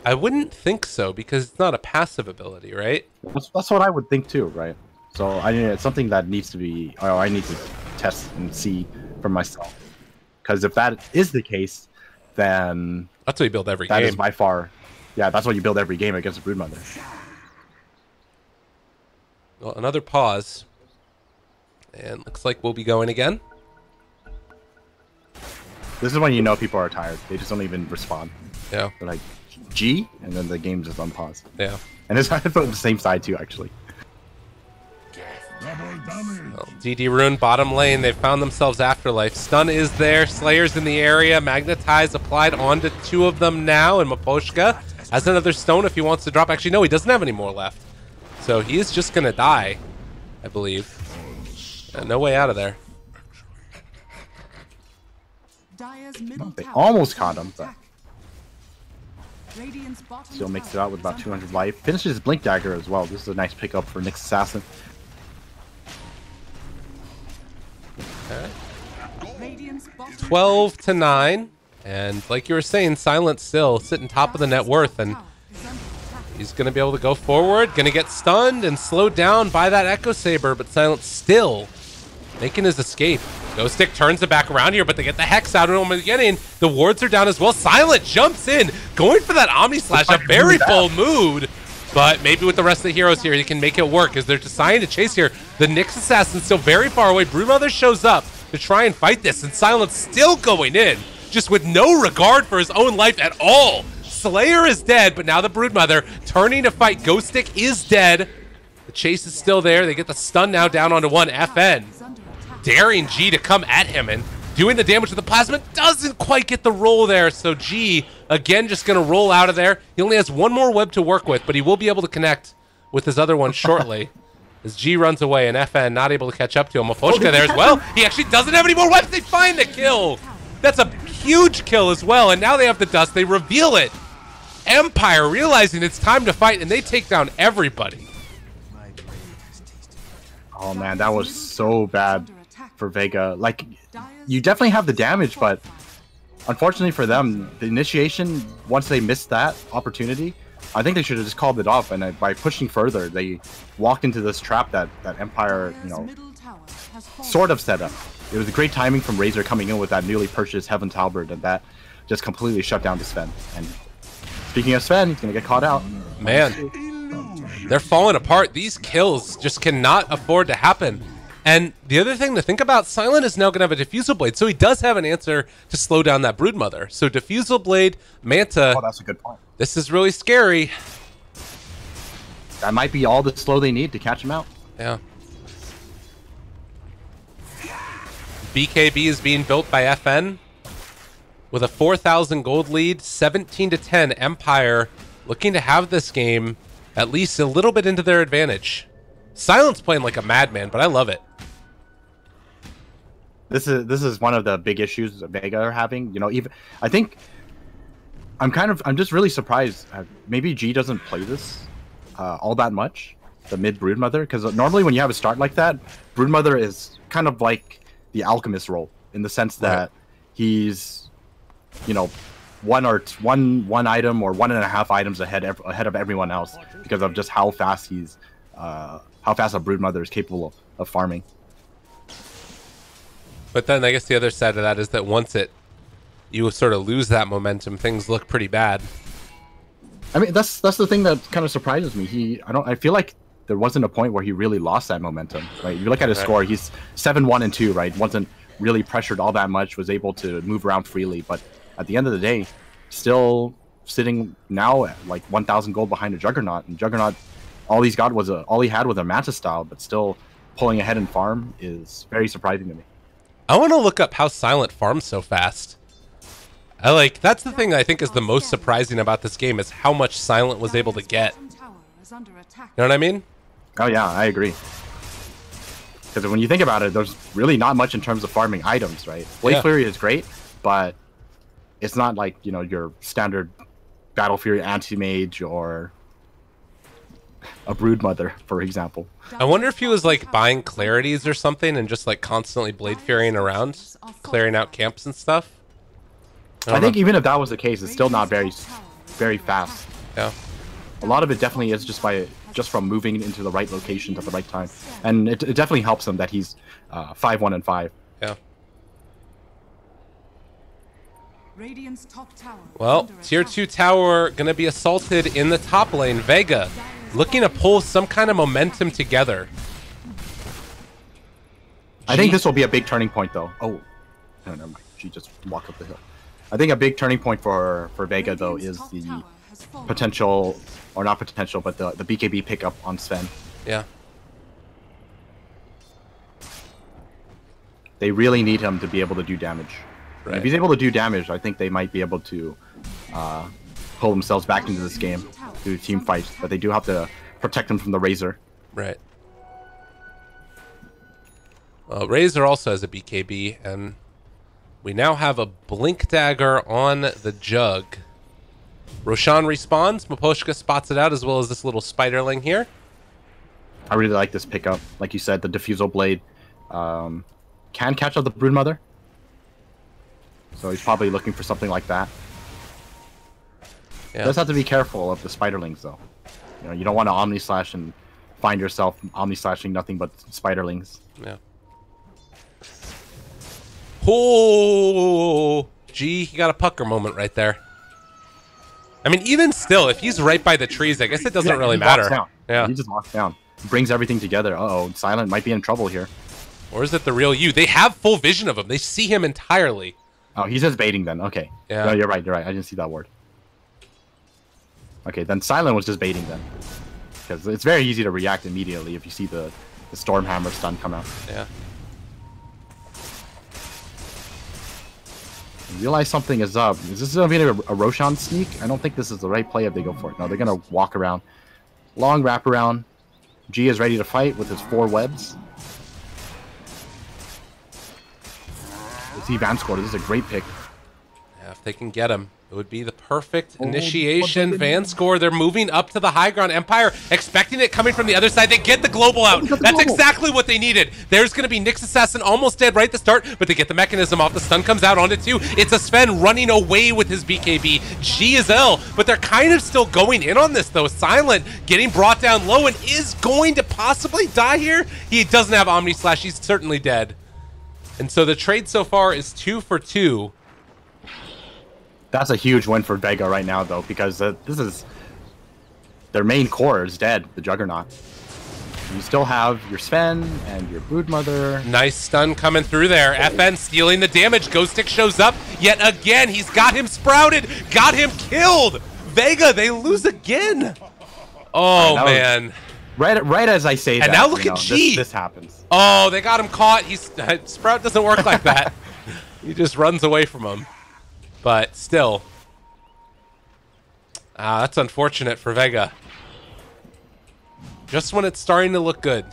I wouldn't think so, because it's not a passive ability, right? That's what I would think too, right? So I mean, it's something that needs to be, or I need to test and see for myself. Because if that is the case, then That's what you build every that game. is by far, yeah, that's what you build every game against a Broodmother. Well, another pause. And looks like we'll be going again. This is when you know people are tired. They just don't even respond. Yeah. They're like, G, and then the game just unpause. Yeah. And it's on the same side too, actually. Well, DD Rune, bottom lane. They've found themselves Afterlife. Stun is there. Slayer's in the area. Magnetize applied onto two of them now. And Miposhka has another stone if he wants to drop. Actually, no, he doesn't have any more left. So he is just going to die, I believe. No way out of there. Dire's middle They tower almost is caught under him, but attack. Radiant's bottom Still makes it tower out with is about under 200 attack. life. Finishes his Blink Dagger as well. This is a nice pickup for Nyx Assassin. Radiant's bottom 12 to 9. And like you were saying, Silent still sitting top of the net worth. And tower is under attack. he's going to be able to go forward. Going to get stunned and slowed down by that Echo Saber. But Silent still making his escape. Ghost Stick turns it back around here, but they get the Hex out of him beginning. The wards are down as well. Silent jumps in, going for that Omni Slash. A very bold mood. But maybe with the rest of the heroes here, he can make it work as they're deciding to chase here. The Nyx assassin's still very far away. Broodmother shows up to try and fight this, and Silent's still going in, just with no regard for his own life at all. Slayer is dead, but now the Broodmother turning to fight. Ghost Stick is dead. The chase is still there. They get the stun now down onto one. FN daring G to come at him and doing the damage with the plasma. Doesn't quite get the roll there, so G, again, just going to roll out of there. He only has one more web to work with, but he will be able to connect with his other one shortly. As G runs away and FN not able to catch up to him. Mafoshka there as well. He actually doesn't have any more webs. They find the kill. That's a huge kill as well, and now they have the dust. They reveal it. Empire realizing it's time to fight, and they take down everybody. Oh man, that was so bad for Vega. Like, you definitely have the damage, but unfortunately for them, the initiation, once they missed that opportunity, I think they should have just called it off, and by pushing further, they walked into this trap that Empire, you know, sort of set up. It was a great timing from Razor coming in with that newly purchased Heaven's Halberd, and that just completely shut down to Sven. And speaking of Sven, he's going to get caught out. Man, they're falling apart. These kills just cannot afford to happen. And the other thing to think about, Silent is now going to have a Diffusal Blade, so he does have an answer to slow down that Broodmother. So Diffusal Blade, Manta. Oh, that's a good point. This is really scary. That might be all the slow they need to catch him out. Yeah. BKB is being built by FN with a 4,000 gold lead, 17-10. Empire looking to have this game at least a little bit into their advantage. Silent's playing like a madman, but I love it. This is one of the big issues that Vega are having. You know, even I think I'm just really surprised. Maybe G doesn't play this all that much, the mid Broodmother, because normally when you have a start like that, Broodmother is kind of like the alchemist role in the sense that he's, you know, one item or 1.5 items ahead of everyone else because of just how fast he's how fast a Broodmother is capable of farming. But then I guess the other side of that is that once you sort of lose that momentum, things look pretty bad. I mean, that's the thing that kind of surprises me. I feel like there wasn't a point where he really lost that momentum. Right? You look at his score, he's 7-1-2, right? Wasn't really pressured all that much, was able to move around freely, but at the end of the day, still sitting now at like 1,000 gold behind a Juggernaut, and Juggernaut, all he had was a Manta style, but still pulling ahead in farm is very surprising to me. I want to look up how Silent farms so fast. That's the thing I think is the most surprising about this game is how much Silent was able to get. You know what I mean? Oh yeah, I agree. Because when you think about it, there's really not much in terms of farming items, right? Blade Fury is great, but it's not like, you know, your standard Battle Fury Anti-Mage or a Broodmother, for example. I wonder if he was like buying clarities or something and just like constantly Blade Furying around, clearing out camps and stuff. I think even if that was the case, it's still not very fast. Yeah. A lot of it definitely is just from moving into the right locations at the right time, and it definitely helps him that he's 5-1-5. Yeah. Radiant's top tower Well, tier 2 tower gonna be assaulted in the top lane. Vega looking to pull some kind of momentum together. I think this will be a big turning point, though. Oh, no, never mind. She just walked up the hill. I think a big turning point for Vega, though, is the potential, or not potential, but the BKB pickup on Sven. Yeah. They really need him to be able to do damage. Right. If he's able to do damage, I think they might be able to pull themselves back into this game through team fights, but they do have to protect him from the Razor. Right. Well, Razor also has a BKB, and we now have a Blink Dagger on the Jug. Roshan respawns, Maposhka spots it out, as well as this little Spiderling here. I really like this pickup. Like you said, the Diffusal Blade can catch up the Broodmother. So he's probably looking for something like that. Yeah. Does have to be careful of the Spiderlings, though. You know, you don't want to Omni Slash and find yourself Omni Slashing nothing but Spiderlings. Yeah. Oh, gee, he got a pucker moment right there. I mean, even still, if he's right by the trees, I guess it doesn't really he walks matter. down. Yeah. He just walks down. Brings everything together. Uh-oh, Silent might be in trouble here. Or is it the real you? They have full vision of him. They see him entirely. Oh, he's just baiting then. Okay. Yeah. No, you're right. You're right. I didn't see that word. Okay, then Silent was just baiting then. Because it's very easy to react immediately if you see the Stormhammer stun come out. Yeah. Realize something is up. Is this going to be a Roshan sneak? I don't think this is the right play if they go for it. No, they're going to walk around. Long wraparound. G is ready to fight with his 4 webs. Let's see Van score. This is a great pick. Yeah, if they can get him, it would be the perfect initiation. Van score. They're moving up to the high ground. Empire expecting it coming from the other side. They get the global out. That's exactly what they needed. There's going to be Nyx Assassin almost dead right at the start, but they get the mechanism off. The stun comes out onto 2. It's a Sven running away with his BKB. G is L, but they're kind of still going in on this though. Silent getting brought down low and is going to possibly die here. He doesn't have Omni Slash. He's certainly dead. And so the trade so far is 2 for 2. That's a huge win for Vega right now, though, because this is... Their main core is dead, the Juggernaut. You still have your Sven and your Broodmother. Nice stun coming through there. FN stealing the damage. Ghost Stick shows up yet again. He's got him sprouted. Got him killed. Vega, they lose again. Oh, man. Right as I say that, and now look at G. This happens. Oh, they got him caught. Sprout doesn't work like that. He just runs away from him. But still. That's unfortunate for Vega. Just when it's starting to look good.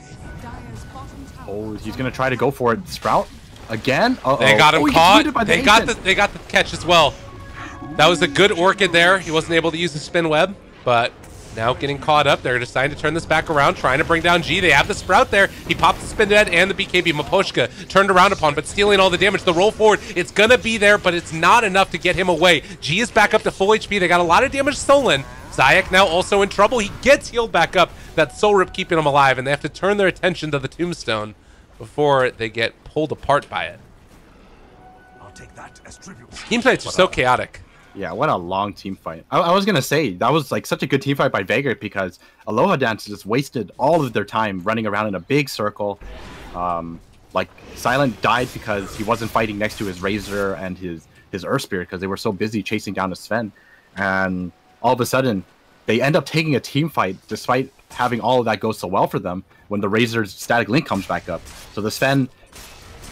Oh, he's going to try to go for it. Sprout? Again? Uh-oh. They got him caught. They got the catch as well. That was a good Orchid there. He wasn't able to use the spin web, but now getting caught up. They're deciding to turn this back around, trying to bring down G. They have the Sprout there. He popped the spin dead and the BKB. Maposhka turned around upon, but stealing all the damage. The roll forward, it's going to be there, but it's not enough to get him away. G is back up to full HP. They got a lot of damage stolen. Zayak now also in trouble. He gets healed back up. That Soul Rip keeping him alive, and they have to turn their attention to the Tombstone before they get pulled apart by it. I'll take that as tribute. Team fights are so chaotic. Yeah, what a long team fight. I was going to say, that was like such a good team fight by Vega because Aloha Dance just wasted all of their time running around in a big circle. Like, Silent died because he wasn't fighting next to his Razor and his Earth Spirit because they were so busy chasing down the Sven. And all of a sudden, they end up taking a team fight despite having all of that go so well for them when the Razor's Static Link comes back up. So the Sven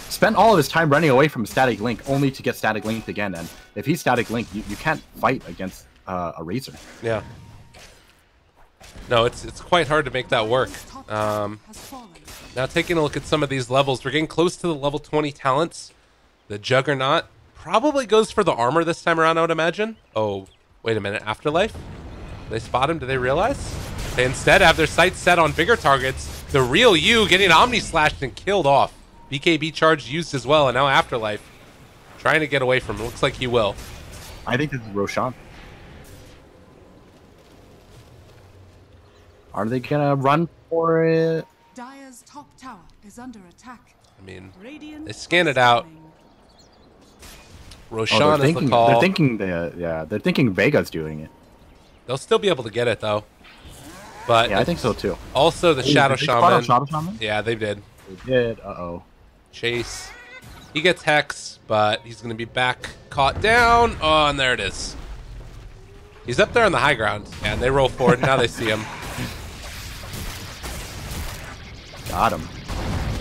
spent all of his time running away from Static Link only to get Static Linked again. And if he's Static Link, you can't fight against a Razor. Yeah. No, it's quite hard to make that work. Now taking a look at some of these levels, we're getting close to the level 20 talents. The Juggernaut probably goes for the armor this time around, I would imagine. Oh, wait a minute. Afterlife? They spot him? Do they realize? They instead have their sights set on bigger targets. The real you getting Omni Slashed and killed off. BKB charge used as well, and now Afterlife trying to get away from him. Looks like he will. I think this is Roshan. Are they gonna run for it? Dire's top tower is under attack. I mean, they scan it out. Roshan is the call. They're thinking Vega's doing it. They'll still be able to get it though. But yeah, I think so too. Also the Shadow Shaman. Shadow Shaman. Yeah, they did. They did. Uh-oh. Chase. He gets Hex, but he's going to be back caught down. Oh, and there it is. He's up there on the high ground. And they roll forward. Now they see him. Got him.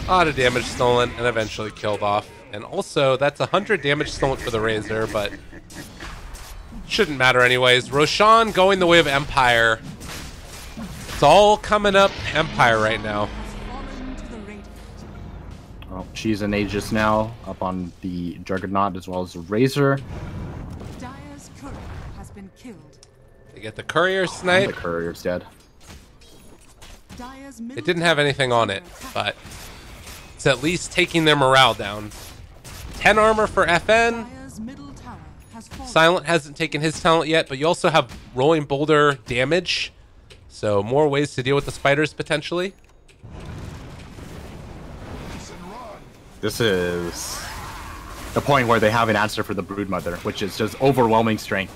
A lot of damage stolen and eventually killed off. And also, that's 100 damage stolen for the Razor, but shouldn't matter anyways. Roshan going the way of Empire. It's all coming up Empire right now. Oh, she's an Aegis now, up on the Juggernaut as well as the Razor. Dire's courier has been killed. They get the Courier snipe. The Courier's dead. It didn't have anything on it, but it's at least taking their morale down. 10 armor for FN. Silent hasn't taken his talent yet, but you also have Rolling Boulder damage. So more ways to deal with the spiders potentially. This is the point where they have an answer for the Broodmother, which is just overwhelming strength.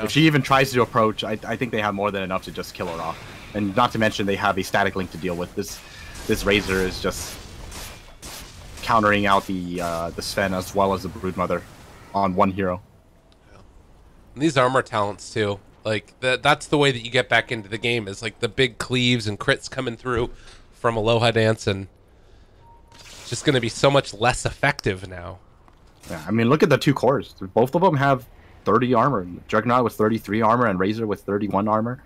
Yeah. If she even tries to approach, I think they have more than enough to just kill her off. And not to mention they have a static link to deal with. This Razor is just countering out the Sven as well as the Broodmother on one hero. And these armor talents too. Like that's the way that you get back into the game, is like the big cleaves and crits coming through from Aloha Dance, and it's just going to be so much less effective now. Yeah, I mean, look at the two cores. Both of them have 30 armor. Juggernaut with 33 armor and Razor with 31 armor.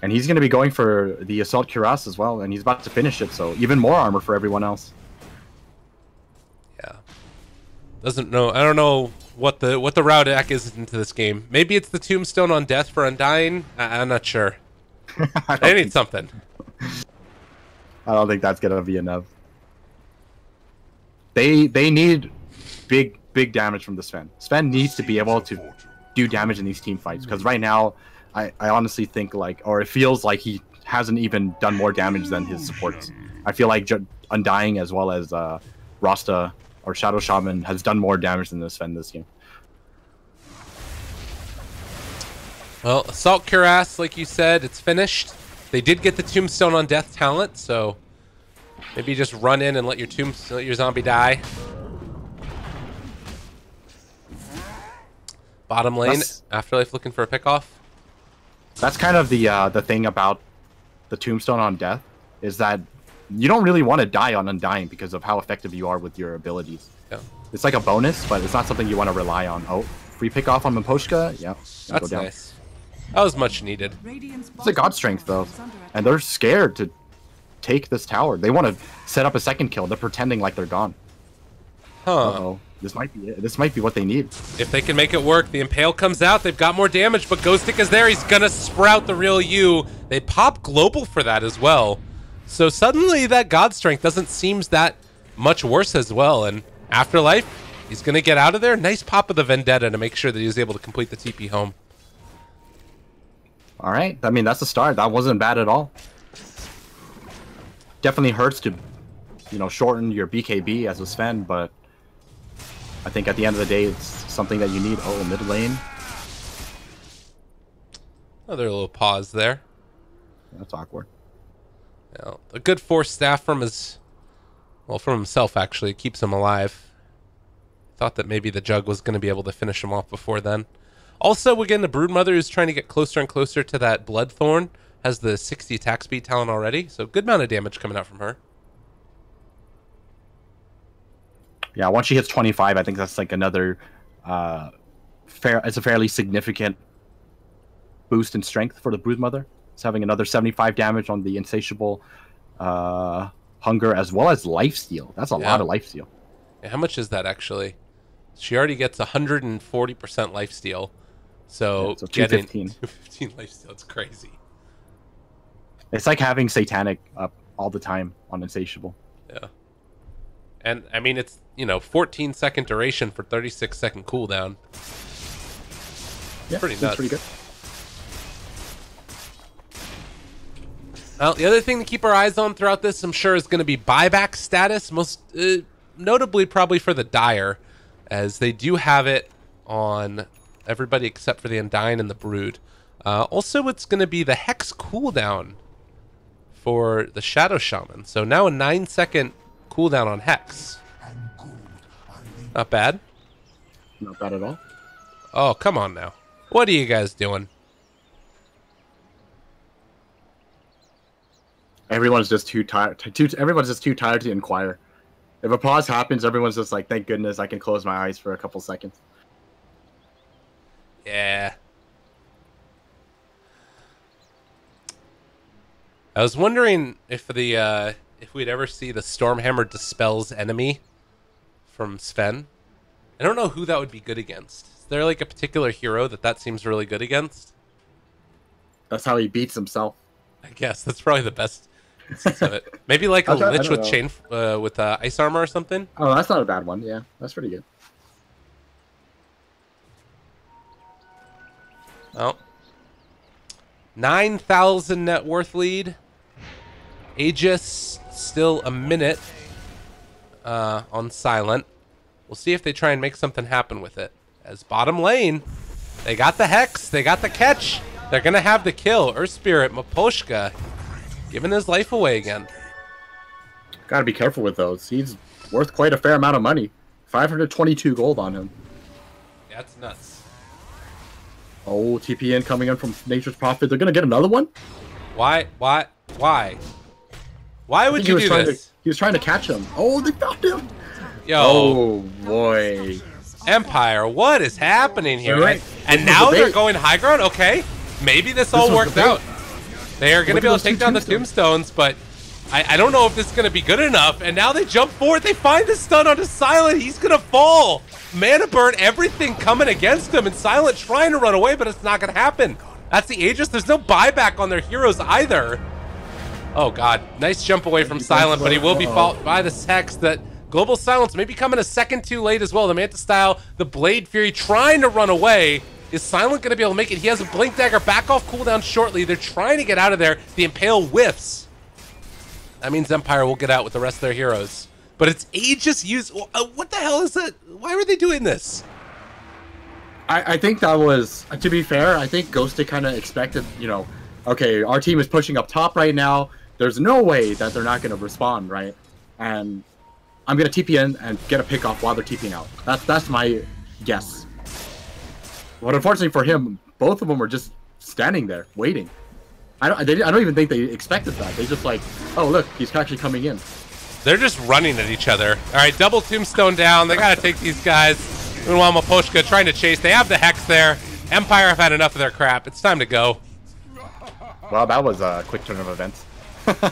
And he's going to be going for the Assault Cuirass as well, and he's about to finish it, so even more armor for everyone else. Yeah. I don't know what the route is into this game. Maybe it's the Tombstone on Death for Undying. I'm not sure. They need something. I don't think that's going to be enough. They need big damage from the Sven. Sven needs to be able to do damage in these team fights, because right now I honestly think it feels like he hasn't even done more damage than his supports. I feel like Undying as well as Rasta or Shadow Shaman has done more damage than the Sven this game. Well, Assault Cuirass, like you said, it's finished. They did get the Tombstone on Death talent, so maybe just run in and let your zombie die. Bottom lane, Afterlife looking for a pickoff. That's kind of the thing about the Tombstone on Death, is that you don't really want to die on Undying because of how effective you are with your abilities. Yeah. It's like a bonus, but it's not something you want to rely on. Oh, free pickoff on Miposhka? Yeah. That's nice. That was much needed. It's a God Strength, though. And they're scared to take this tower. They want to set up a second kill. They're pretending like they're gone. Huh. Uh-oh. This might be it. This might be what they need. If they can make it work, the Impale comes out. They've got more damage, but Ghostic is there. He's going to sprout the real U. They pop Global for that as well. So suddenly that God Strength doesn't seem that much worse as well. And Afterlife, he's going to get out of there. Nice pop of the Vendetta to make sure that he was able to complete the TP home. All right. I mean, that's the start. That wasn't bad at all. Definitely hurts to, shorten your BKB as a Sven, but I think at the end of the day, it's something that you need. Oh, mid lane. Another little pause there. That's awkward. Yeah, a good force staff from himself, actually. It keeps him alive. Thought that maybe the Jug was going to be able to finish him off before then. Also, again, the Broodmother is trying to get closer and closer to that Bloodthorn. Has the 60 attack speed talent already, so good amount of damage coming out from her. Yeah, once she hits 25, I think that's like another it's a fairly significant boost in strength for the Broodmother. It's having another 75 damage on the Insatiable Hunger as well as Lifesteal. That's a lot of Lifesteal. Yeah, how much is that actually? She already gets 140% Lifesteal. So, so getting 215. 215 Lifesteal, it's crazy. It's like having Satanic up all the time on Insatiable. Yeah. And, I mean, it's, 14-second duration for 36-second cooldown. Yeah, pretty nuts. Pretty good. Well, the other thing to keep our eyes on throughout this, I'm sure, is going to be buyback status. Most notably probably for the Dire, as they do have it on everybody except for the Undying and the Brood. Also, it's going to be the Hex cooldown for the Shadow Shaman. So now a 9-second cooldown on Hex. Not bad. Not bad at all. Oh, come on now. What are you guys doing? Everyone's just too tired. Everyone's just too tired to inquire. If a pause happens, everyone's just like, "Thank goodness I can close my eyes for a couple seconds." Yeah. I was wondering if if we'd ever see the Stormhammer dispels enemy from Sven. I don't know who that would be good against. Is there like a particular hero that seems really good against? That's how he beats himself. I guess that's probably the best sense of it. Maybe like a Lich with chain with ice armor or something. Oh, that's not a bad one. Yeah, that's pretty good. Oh. 9,000 net worth lead. Aegis still a minute on silent. We'll see if they try and make something happen with it. As bottom lane, They got the Hex. They got the catch. They're going to have the kill. Earth Spirit, Maposhka, giving his life away again. Gotta be careful with those. He's worth quite a fair amount of money. 522 gold on him. Yeah, that's nuts. Oh, TPN coming in from Nature's Prophet. They're gonna get another one? Why? Why would you do this? He was trying to catch him. Oh, they found him. Yo. Oh, boy. Empire, what is happening here? Right. And now they're going high ground? Okay. Maybe this all worked out. They are going to be able to take down the tombstones, but I don't know if this is going to be good enough. And now they jump forward. They find the stun onto Silent. He's going to fall. Mana burn, everything coming against him. And Silent trying to run away, but it's not going to happen. That's the Aegis. There's no buyback on their heroes either. Oh, God. Nice jump away from Silent, but he will be fought by the Hex. That Global Silence may be coming a second too late as well. The Manta Style, the Blade Fury trying to run away. Is Silent going to be able to make it? He has a Blink Dagger back off cooldown shortly. They're trying to get out of there. The Impale whiffs. That means Empire will get out with the rest of their heroes. But it's Aegis use. What the hell is that? Why were they doing this? I think that was, to be fair, I think Ghosted kind of expected, you know, okay, our team is pushing up top right now. There's no way that they're not going to respond, right? And I'm going to TP in and get a pick off while they're TPing out. That's my guess. But unfortunately for him, both of them were just standing there, waiting. I don't even think they expected that. They just like, oh, look, he's actually coming in. They're just running at each other. All right, double tombstone down. They got to take these guys. Meanwhile, Maposhka trying to chase. They have the Hex there. Empire have had enough of their crap. It's time to go. Well, that was a quick turn of events.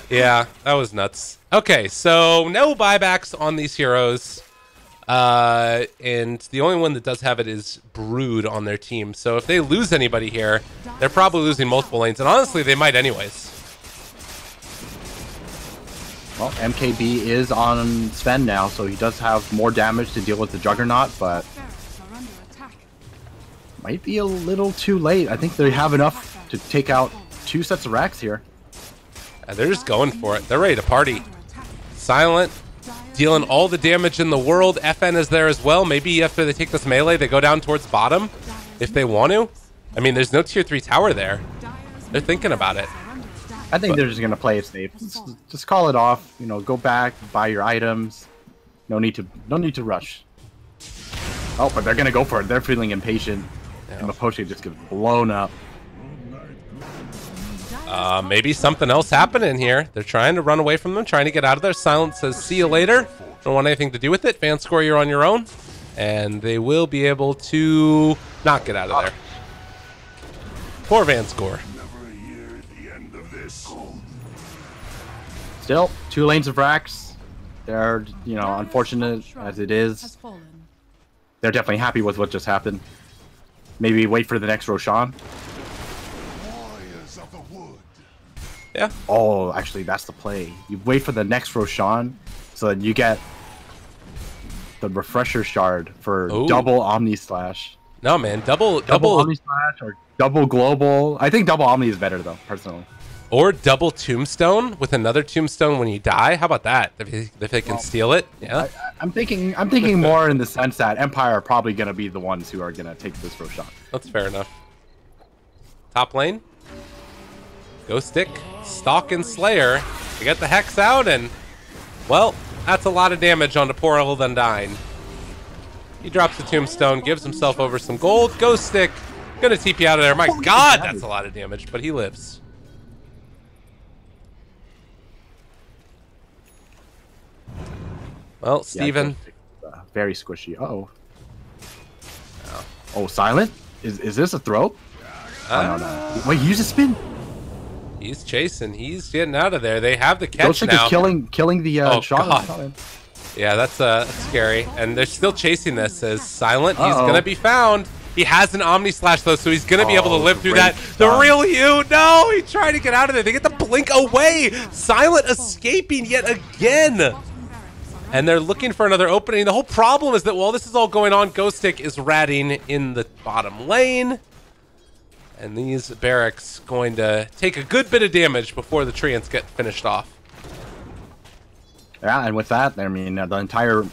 Yeah, that was nuts. Okay, so no buybacks on these heroes. And the only one that does have it is Brood on their team. So if they lose anybody here, they're probably losing multiple lanes. And honestly, they might anyways. Well, MKB is on Sven now, so he does have more damage to deal with the Juggernaut, but might be a little too late. I think they have enough to take out 2 sets of racks here. They're just going for it. They're ready to party. Silent, dealing all the damage in the world. FN is there as well. Maybe after they take this melee, they go down towards bottom if they want to. I mean, there's no tier 3 tower there. They're thinking about it. I think they're just gonna play it safe. Just call it off. You know, go back, buy your items. No need to rush. Oh, but they're gonna go for it. They're feeling impatient, and Maposhka just gets blown up. Maybe something else happening here. They're trying to run away from them, trying to get out of there. Silent says, "See you later." Don't want anything to do with it. Fan score, you're on your own, and they will be able to not get out of there. Poor Van Score. Still, 2 lanes of racks. They're, you know, unfortunate as it is. They're definitely happy with what just happened. Maybe wait for the next Roshan. Yeah. Oh, actually, that's the play. You wait for the next Roshan, so that you get the refresher shard for double Omni Slash. No, man, double Omni Slash or double Global. I think double Omni is better though, personally. Or double Tombstone with another Tombstone when you die. How about that? If they can steal it, yeah. I'm thinking more in the sense that Empire are probably going to be the ones who are going to take this Roshan. That's fair enough. Top lane. Ghost Stick, Stalk, and Slayer. They get the Hex out, and, well, that's a lot of damage onto poor old Undyne. He drops the Tombstone, gives himself over some gold. Ghost Stick, gonna TP out of there. My God, that's a lot of damage, but he lives. Well, Steven. Yeah, very squishy. Uh-oh. Oh, Silent? Is this a throw? No. Wait, use a spin. He's chasing. He's getting out of there. They have the catch Ghost now. Is killing the shot. Yeah, that's scary. And they're still chasing this as Silent. He's going to be found. He has an Omni Slash, though, so he's going to be able to live through that. The real you. No, he tried to get out of there. They get the blink away. Silent escaping yet again. And they're looking for another opening. The whole problem is that while this is all going on, Ghost Stick is ratting in the bottom lane. And these barracks going to take a good bit of damage before the treants get finished off. Yeah, and with that, I mean, the entire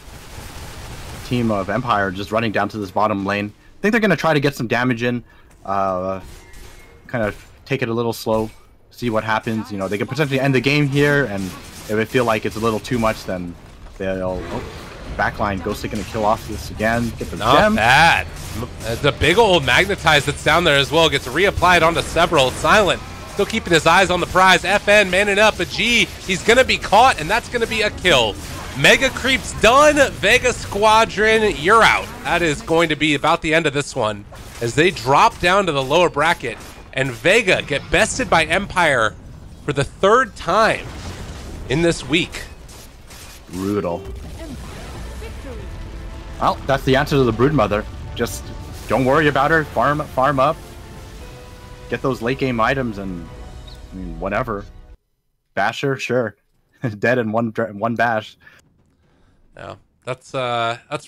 team of Empire just running down to this bottom lane. think they're going to try to get some damage in, kind of take it a little slow, see what happens. You know, they can potentially end the game here, and if they feel like it's a little too much, then they'll... backline Ghost going to kill off this again. Get the gem. Not bad. The big old magnetize that's down there as well gets reapplied onto several. Silent still keeping his eyes on the prize. FN manning up, but G, he's going to be caught, and that's going to be a kill. Mega creeps done. Vega Squadron, you're out. That is going to be about the end of this one as they drop down to the lower bracket, and Vega get bested by Empire for the 3rd time in this week. Brutal. Well, that's the answer to the Broodmother. Just don't worry about her. Farm up. Get those late game items, and I mean, whatever. Bash her, sure. Dead in one bash. Yeah, that's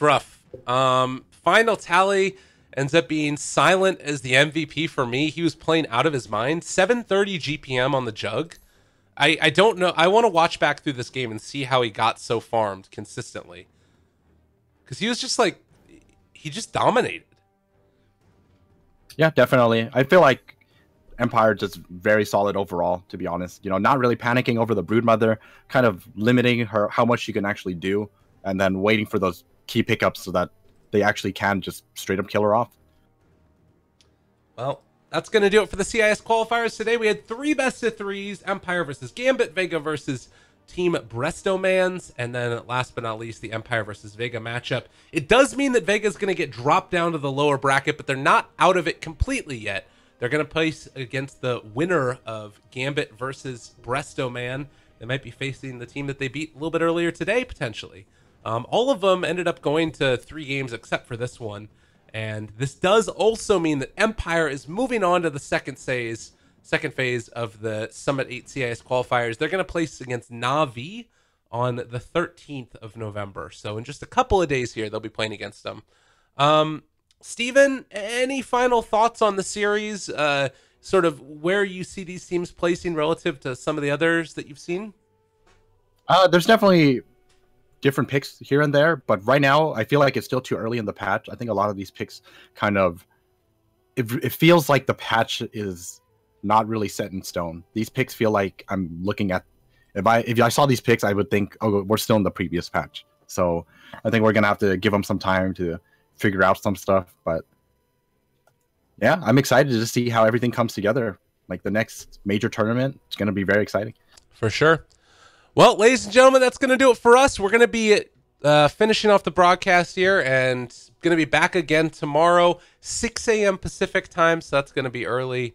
rough. Final tally ends up being Silent as the MVP for me. He was playing out of his mind. 730 GPM on the Jug. I don't know. I want to watch back through this game and see how he got so farmed consistently. Because he was just like, he just dominated. Yeah, definitely. I feel like Empire just very solid overall, to be honest. You know, not really panicking over the Broodmother, kind of limiting her how much she can actually do, and then waiting for those key pickups so that they actually can just straight up kill her off. Well, that's going to do it for the CIS qualifiers today. We had 3 best-of-3s, Empire versus Gambit, Vega versus Team Brestomans, and then last but not least, the Empire versus Vega matchup. It does mean that Vega's going to get dropped down to the lower bracket, but they're not out of it completely yet. They're going to place against the winner of Gambit versus Brestoman. They might be facing the team that they beat a little bit earlier today, potentially. All of them ended up going to 3 games except for this one. And this does also mean that Empire is moving on to the second phase of the Summit 8 CIS qualifiers. They're going to place against Na'Vi on the 13th of November. So in just a couple of days here, they'll be playing against them. Steven, any final thoughts on the series? Sort of where you see these teams placing relative to some of the others that you've seen? There's definitely different picks here and there, but right now I feel like it's still too early in the patch. I think a lot of these picks kind of... It feels like the patch is not really set in stone. These picks feel like I'm looking at... If I saw these picks, I would think, oh, we're still in the previous patch. So I think we're going to have to give them some time to figure out some stuff. But yeah, I'm excited to see how everything comes together. Like the next major tournament, it's going to be very exciting. For sure. Well, ladies and gentlemen, that's going to do it for us. We're going to be finishing off the broadcast here and going to be back again tomorrow, 6 a.m. Pacific time. So that's going to be early.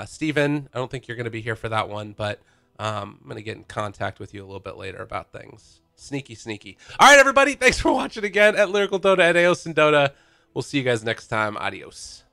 Steven, I don't think you're going to be here for that one, but I'm going to get in contact with you a little bit later about things. Sneaky. All right, everybody. Thanks for watching again at Lyrical Dota, at Eos and Dota. We'll see you guys next time. Adios.